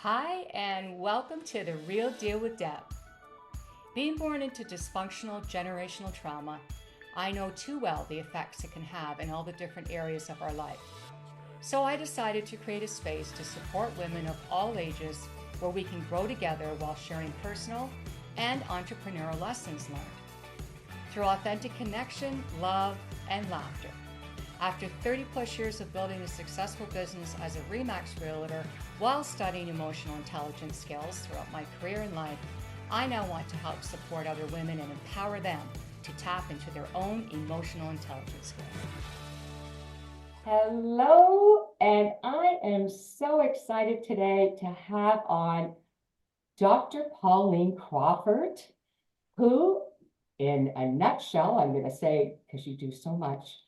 Hi, and welcome to The Real Deal with Deb. Being born into dysfunctional generational trauma, I know too well the effects it can have in all the different areas of our life. So I decided to create a space to support women of all ages where we can grow together while sharing personal and entrepreneurial lessons learned through authentic connection, love, and laughter. After 30 plus years of building a successful business as a RE/MAX realtor while studying emotional intelligence skills throughout my career and life, I now want to help support other women and empower them to tap into their own emotional intelligence skills. Hello, and I am so excited today to have on Dr. Pauline Crawford, who, in a nutshell, I'm going to say, because you do so much,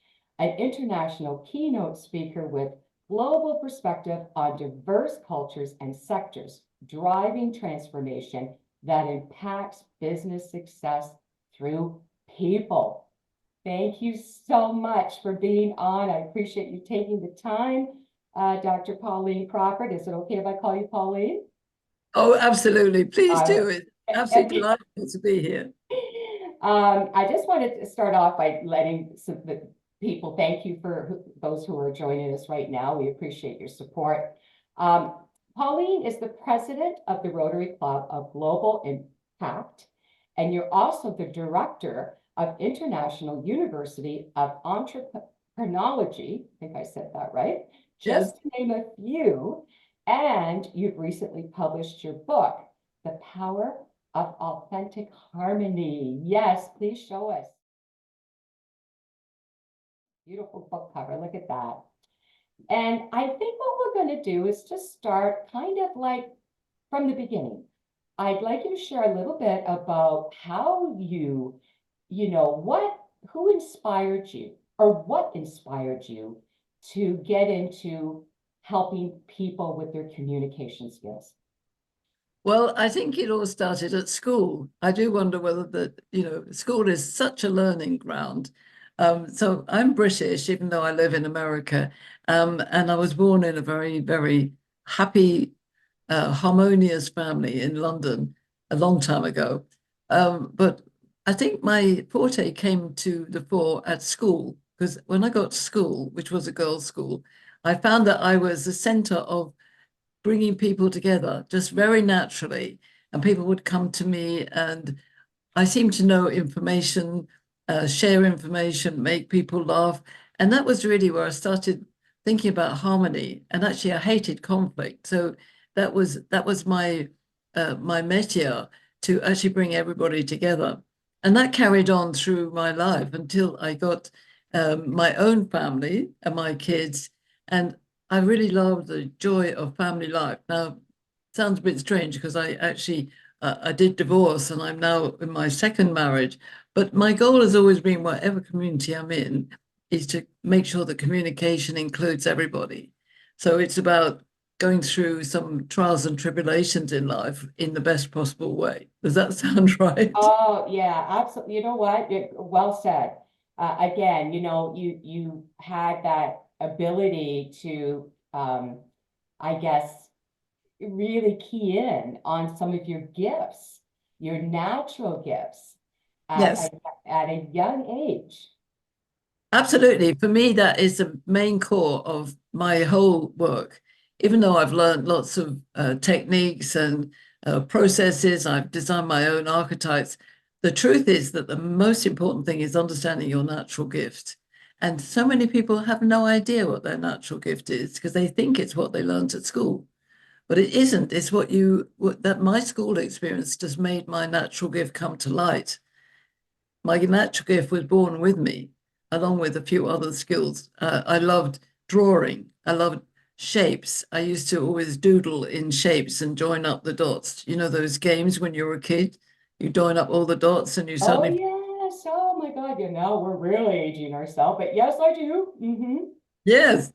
an international keynote speaker with global perspective on diverse cultures and sectors, driving transformation that impacts business success through people. Thank you so much for being on. I appreciate you taking the time. Dr. Pauline Crawford, is it okay if I call you Pauline? Oh, absolutely. Please do it. Absolutely delighted to be here. I just wanted to start off by letting the people thank you for those who are joining us right now. We appreciate your support. Pauline is the president of the Rotary Club of Global Impact, and you're also the director of International University of Entrepreneurology. I think I said that right. Just to name a few. And you've recently published your book, The Power of Authentic Harmony. Yes, please show us. Beautiful book cover. Look at that. And I think what we're going to do is just start kind of like from the beginning. I'd like you to share a little bit about how who inspired you or what inspired you to get into helping people with their communication skills? Well, I think it all started at school. I do wonder whether school is such a learning ground. So I'm British, even though I live in America. And I was born in a very, very happy, harmonious family in London a long time ago. But I think my forte came to the fore at school, because when I got to school, which was a girls' school, I found that I was the center of bringing people together just very naturally. And people would come to me, and I seemed to know information, share information, make people laugh. And that was really where I started thinking about harmony. And actually, I hated conflict. So that was my métier, to actually bring everybody together. And that carried on through my life until I got my own family and my kids. And I really love the joy of family life. Now, it sounds a bit strange because I actually I did divorce, and I'm now in my second marriage. But my goal has always been, whatever community I'm in, is to make sure that communication includes everybody. So it's about going through some trials and tribulations in life in the best possible way. Does that sound right? Oh, yeah, absolutely. You know what? Well said. Again, you had that ability to, I guess, really key in on some of your gifts, your natural gifts Yes. at a young age. Absolutely. For me, that is the main core of my whole work. Even though I've learned lots of techniques and processes, I've designed my own archetypes. The truth is that the most important thing is understanding your natural gift. And so many people have no idea what their natural gift is because they think it's what they learned at school. But it isn't. It's that my school experience just made my natural gift come to light. My natural gift was born with me, along with a few other skills. I loved drawing. I loved shapes. I used to always doodle in shapes and join up the dots. You know those games when you were a kid? You join up all the dots and you suddenly... Oh, yes. Oh, my God. We're really aging ourselves. But yes, I do. Yes.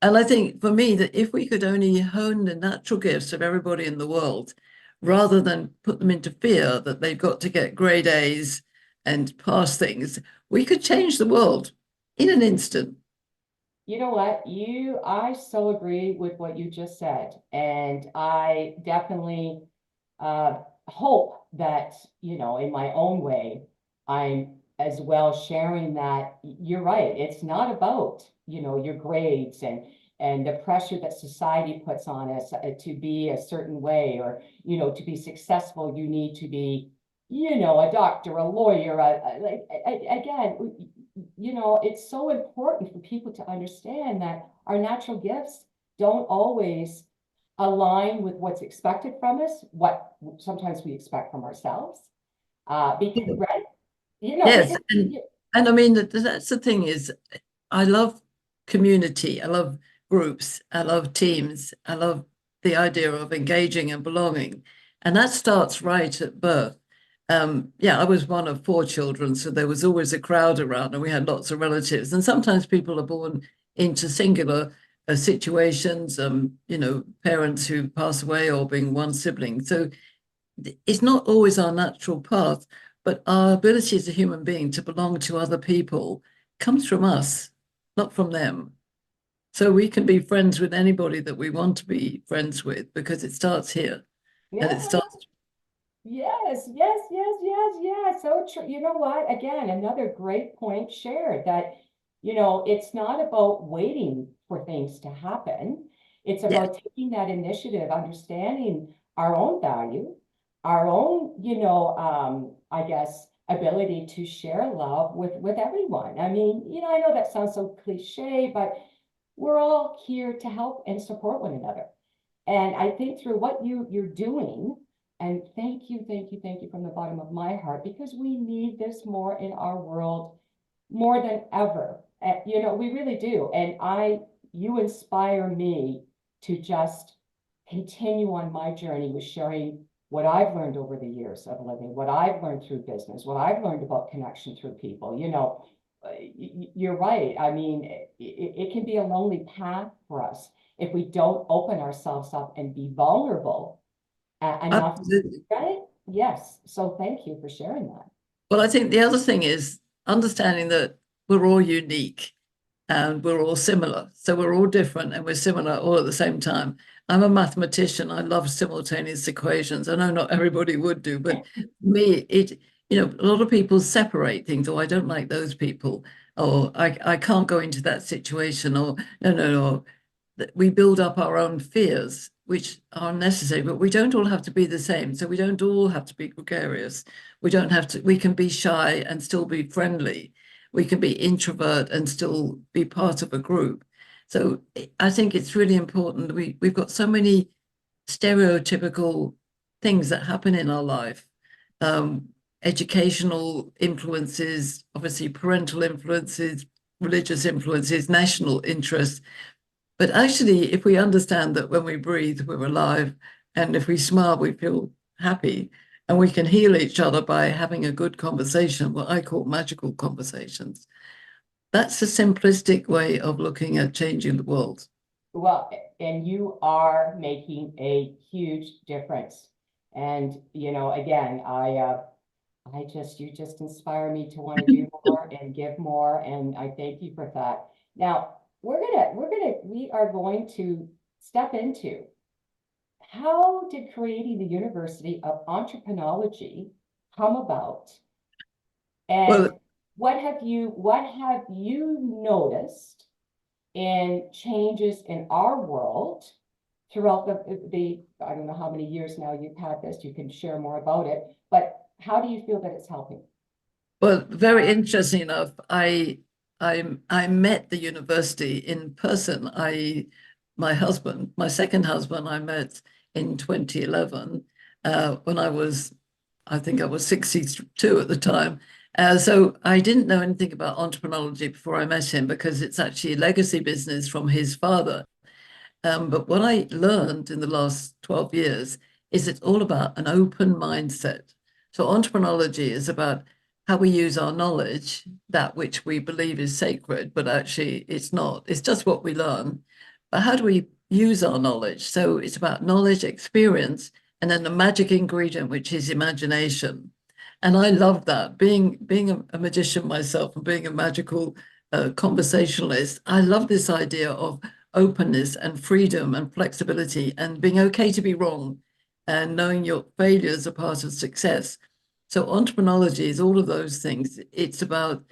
And I think for me that if we could only hone the natural gifts of everybody in the world, rather than put them into fear that they've got to get grade A's and pass things, we could change the world in an instant. you know what, I so agree with what you just said. And I definitely hope that, in my own way, I'm as well sharing that you're right. It's not about, your grades and the pressure that society puts on us to be a certain way, or, to be successful, you need to be, a doctor, a lawyer, again, it's so important for people to understand that our natural gifts don't always align with what's expected from us, what sometimes we expect from ourselves. Because, right? Yes, Because, and I mean that's the thing is, I love community, I love groups, I love teams, I love the idea of engaging and belonging, and that starts right at birth. Yeah, I was one of four children, so there was always a crowd around, and we had lots of relatives. And sometimes people are born into singular situations, parents who pass away or being one sibling. So it's not always our natural path, but our ability as a human being to belong to other people comes from us, not from them. So we can be friends with anybody that we want to be friends with because it starts here and it yeah, starts. yes, yes, yes, yes, yes. So true. You know what? Again, another great point shared that, it's not about waiting for things to happen. It's Yeah. about taking that initiative, understanding our own value, our own, I guess, ability to share love with everyone. I mean, I know that sounds so cliche, but we're all here to help and support one another. And I think through what you're doing, and thank you from the bottom of my heart, because we need this more in our world more than ever. We really do. And you inspire me to just continue on my journey with sharing what I've learned over the years of living, what I've learned through business, what I've learned about connection through people. You're right. I mean, it can be a lonely path for us if we don't open ourselves up and be vulnerable enough, Absolutely. right? Yes. So thank you for sharing that. Well, I think the other thing is understanding that we're all unique and we're all similar. So we're all different and we're similar all at the same time. I'm a mathematician. I love simultaneous equations. I know not everybody would do, but me, a lot of people separate things. Oh, I don't like those people, or I can't go into that situation, or no. We build up our own fears, which are necessary, but we don't all have to be the same. So we don't all have to be gregarious. We don't have to, we can be shy and still be friendly. We can be introvert and still be part of a group. So I think it's really important. We've got so many stereotypical things that happen in our life. Educational influences, obviously parental influences, religious influences, national interests. But actually, if we understand that when we breathe, we're alive, and if we smile, we feel happy, and we can heal each other by having a good conversation, what I call magical conversations. That's a simplistic way of looking at changing the world. Well, and you are making a huge difference. And, again, you just inspire me to want to do more and give more. And I thank you for that. Now, we are going to step into how did creating the University of Entrepreneurology come about? And Well, what have you noticed in changes in our world throughout the I don't know how many years now you've had this, you can share more about it, but how do you feel that it's helping? well, very interesting enough, I met the university in person. My second husband, I met in 2011 when I think I was 62 at the time. So I didn't know anything about entrepreneurology before I met him because it's actually a legacy business from his father. But what I learned in the last 12 years is it's all about an open mindset. So entrepreneurology is about how we use our knowledge, that which we believe is sacred, but actually it's not. It's just what we learn. But how do we use our knowledge? So it's about knowledge, experience, and then the magic ingredient, which is imagination. And I love that. Being a magician myself and being a magical conversationalist, I love this idea of openness and freedom and flexibility and being okay to be wrong and knowing your failures are part of success. So entrepreneurology is all of those things. It's about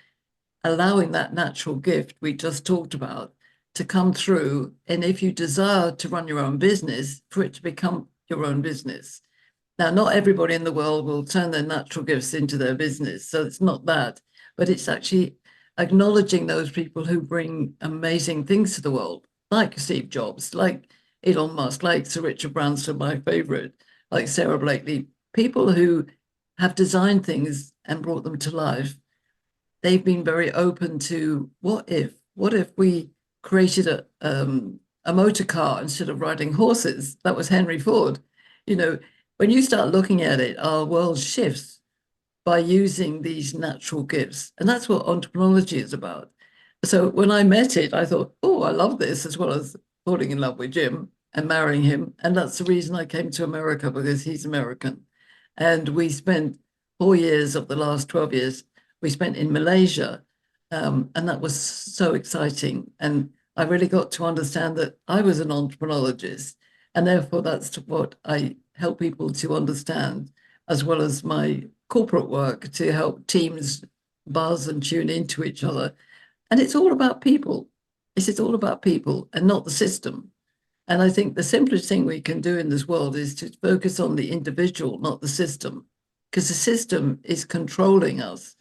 allowing that natural gift we just talked about to come through. And if you desire to run your own business, for it to become your own business. Now, not everybody in the world will turn their natural gifts into their business. So it's not that, but it's actually acknowledging those people who bring amazing things to the world, like Steve Jobs, like Elon Musk, like Sir Richard Branson, my favorite, like Sarah Blakely, people who have designed things and brought them to life. They've been very open to what if we created a motor car instead of riding horses? That was Henry Ford. You know, when you start looking at it, our world shifts by using these natural gifts. And that's what entrepreneurology is about. So when I met it, I thought, oh, I love this, as well as falling in love with Jim and marrying him. And that's the reason I came to America, because he's American. And we spent 4 years of the last 12 years, we spent in Malaysia. And that was so exciting. And I really got to understand that I was an entrepreneurologist. And therefore, that's what I help people to understand, as well as my corporate work to help teams buzz and tune into each other. And it's all about people. This is all about people and not the system. And I think the simplest thing we can do in this world is to focus on the individual, not the system, because the system is controlling us,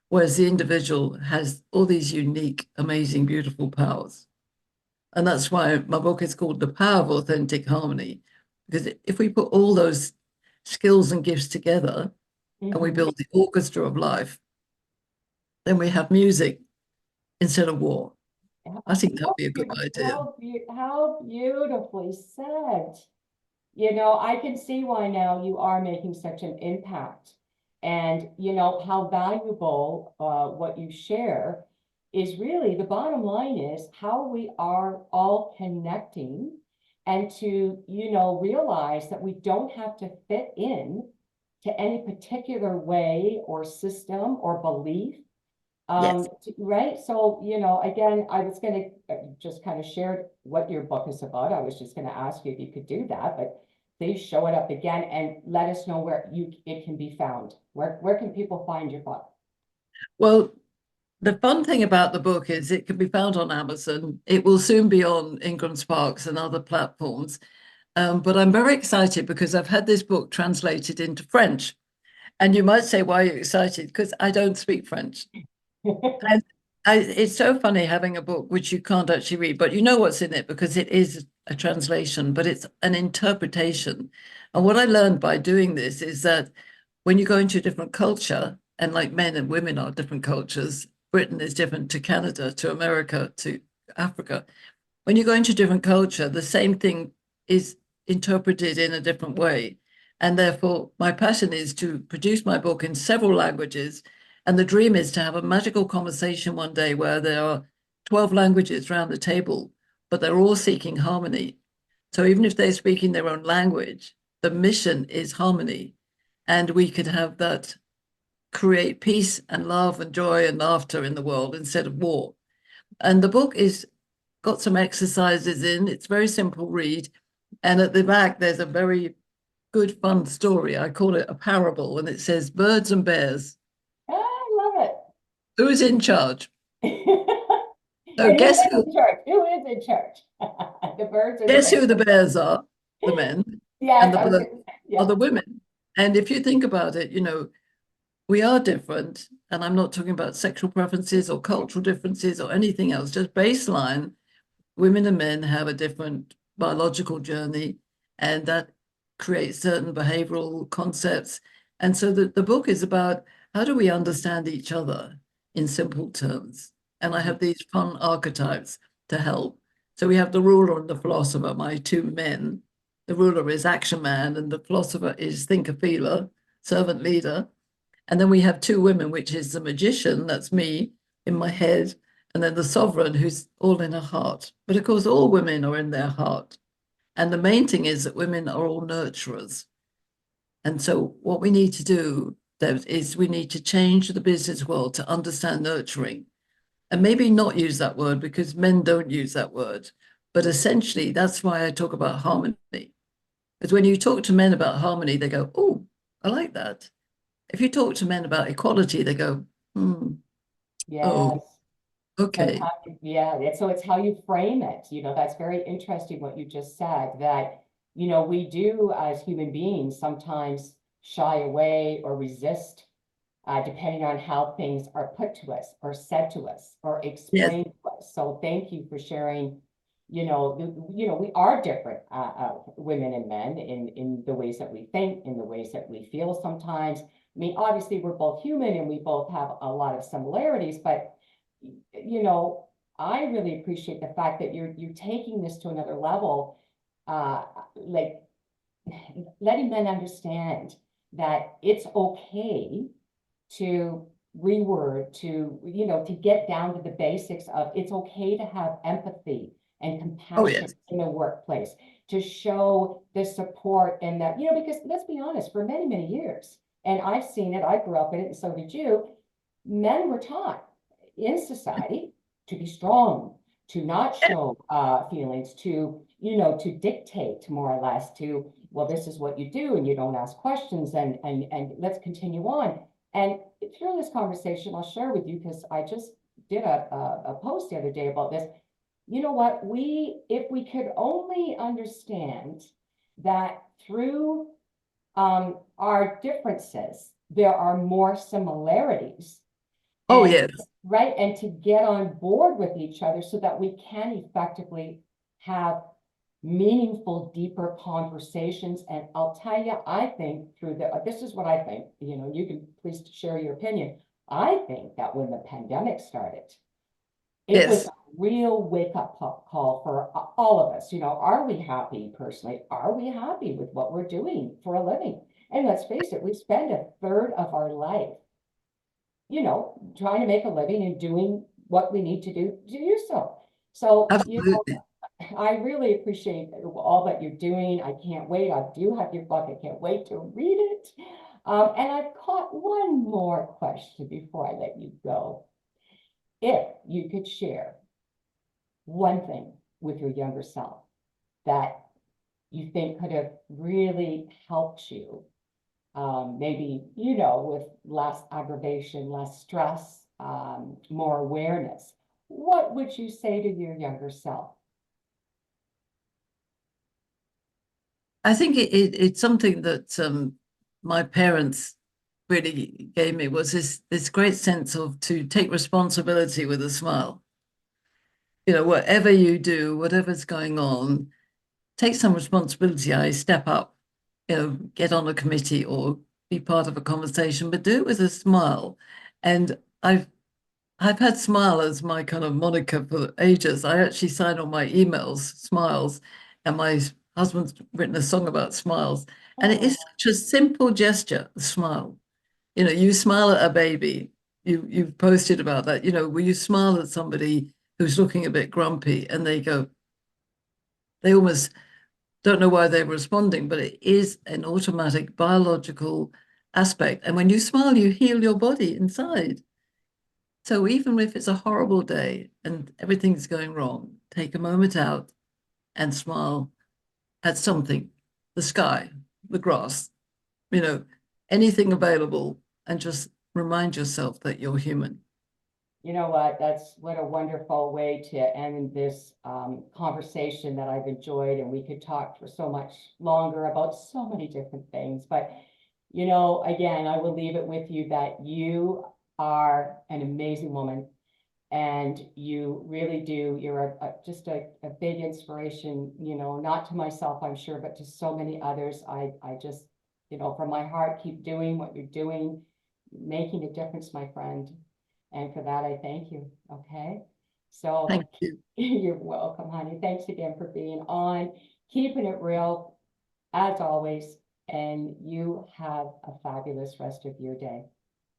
whereas the individual has all these unique, amazing, beautiful powers. And that's why my book is called The Power of Authentic Harmony, because if we put all those skills and gifts together and we build the orchestra of life, then we have music instead of war. I think that'd be a good idea. How beautifully said. You know, I can see why now you are making such an impact. And you know, how valuable what you share is. Really, the bottom line is how we are all connecting, and to, you know, realize that we don't have to fit in to any particular way or system or belief. Yes. Right. So, you know, again, I was going to just kind of share what your book is about. I was just going to ask you if you could do that, but please show it up again and let us know where it can be found. Where can people find your book? Well, the fun thing about the book is it can be found on Amazon. It will soon be on Ingram Sparks and other platforms. But I'm very excited because I've had this book translated into French. And you might say, why are you excited? Because I don't speak French. And it's so funny having a book which you can't actually read, but you know what's in it because it is a translation, but it's an interpretation. And what I learned by doing this is that when you go into a different culture, and like men and women are different cultures, Britain is different to Canada, to America, to Africa. When you go into a different culture, the same thing is interpreted in a different way. And therefore, my passion is to produce my book in several languages. And the dream is to have a magical conversation one day where there are 12 languages around the table, but they're all seeking harmony. So even if they're speaking their own language, the mission is harmony. And we could have that create peace and love and joy and laughter in the world instead of war. And the book is got some exercises in. It's very simple read. And at the back, there's a very good, fun story. I call it a parable, and it says birds and bears. I love Who is in charge? it. So And guess who? in charge? Who is in charge? The birds or the Guess bears? who the bears are? The men, and Yes, the I was birds gonna say, are yeah. the women. And if you think about it, you know, we are different. And I'm not talking about sexual preferences or cultural differences or anything else, just baseline. Women and men have a different biological journey, and that creates certain behavioral concepts. And so the book is about how do we understand each other in simple terms. And I have these fun archetypes to help. So we have the ruler and the philosopher, my two men. The ruler is action man, and the philosopher is thinker feeler, servant leader. And then we have two women, which is the magician, that's me in my head, and then the sovereign, who's all in her heart. But of course, all women are in their heart. And the main thing is that women are all nurturers. And so what we need to do is we need to change the business world to understand nurturing. and maybe not use that word because men don't use that word. But essentially, that's why I talk about harmony. Because when you talk to men about harmony, they go, oh, I like that. If you talk to men about equality, they go, oh, Yes. So it's okay. so it's how you frame it. That's very interesting what you just said, that, we do as human beings sometimes shy away or resist, depending on how things are put to us or said to us or Yes, explained to us. So thank you for sharing. We are different, women and men, in the ways that we think, in the ways that we feel sometimes. I mean, obviously we're both human and we both have a lot of similarities, but I really appreciate the fact that you're taking this to another level, like letting men understand that it's okay to reword, to get down to the basics of, it's okay to have empathy and oh, compassion yes, in the workplace, to show the support, and that, because let's be honest, for many, many years, and I've seen it, I grew up in it, and so did you, men were taught in society to be strong, to not show feelings, to dictate more or less, to, well, this is what you do, and you don't ask questions, and let's continue on. And through this conversation, I'll share with you, because I just did a post the other day about this. You know what? If we could only understand that through our differences, there are more similarities, oh, and yes. right, and to get on board with each other so that we can effectively have meaningful, deeper conversations. And I'll tell you, I think this is what I think, you can please share your opinion. I think that when the pandemic started, it was Yes. a real wake-up call for all of us. Are we happy personally? Are we happy with what we're doing for a living? And let's face it, we spend a third of our life, trying to make a living and doing what we need to do so. So, Absolutely. I really appreciate all that you're doing. I can't wait. I do have your book. I can't wait to read it. And I've caught one more question before I let you go. If you could share one thing with your younger self that you think could have really helped you, maybe, with less aggravation, less stress, more awareness, what would you say to your younger self? I think it's something that my parents really gave me was this great sense of to take responsibility with a smile. Whatever you do, whatever's going on, take some responsibility. I step up, get on a committee or be part of a conversation, but do it with a smile. And I've had smile as my kind of moniker for ages. I actually sign all my emails smiles, and my husband's written a song about smiles. And it is Oh, such a simple gesture, a smile. You smile at a baby. You've posted about that. Will you smile at somebody who's looking a bit grumpy and they almost don't know why they're responding, but it is an automatic biological aspect. And when you smile, you heal your body inside. So even if it's a horrible day and everything's going wrong, take a moment out and smile at something, the sky, the grass, you know, anything available, and just remind yourself that you're human. you know what? What a wonderful way to end this conversation that I've enjoyed. And we could talk for so much longer about so many different things. But, again, I will leave it with you that you are an amazing woman. And you really do. You're just a big inspiration, not to myself, I'm sure, but to so many others. I just, from my heart, keep doing what you're doing, making a difference, my friend. And for that, I thank you. Okay. So Thank you. you're welcome, honey. Thanks again for being on, keeping it real as always. And you have a fabulous rest of your day.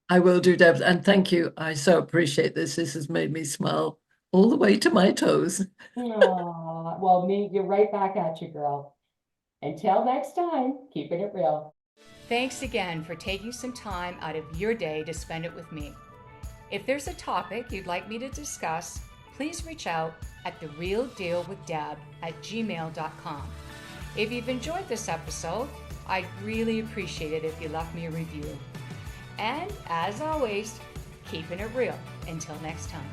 I will do, Debs, and thank you. I so appreciate this. This has made me smile all the way to my toes. Aw, well, you're right back at you, girl. Until next time, keeping it real. Thanks again for taking some time out of your day to spend it with me. If there's a topic you'd like me to discuss, please reach out at therealdealwithdeb@gmail.com. If you've enjoyed this episode, I'd really appreciate it if you left me a review. And as always, keeping it real. Until next time.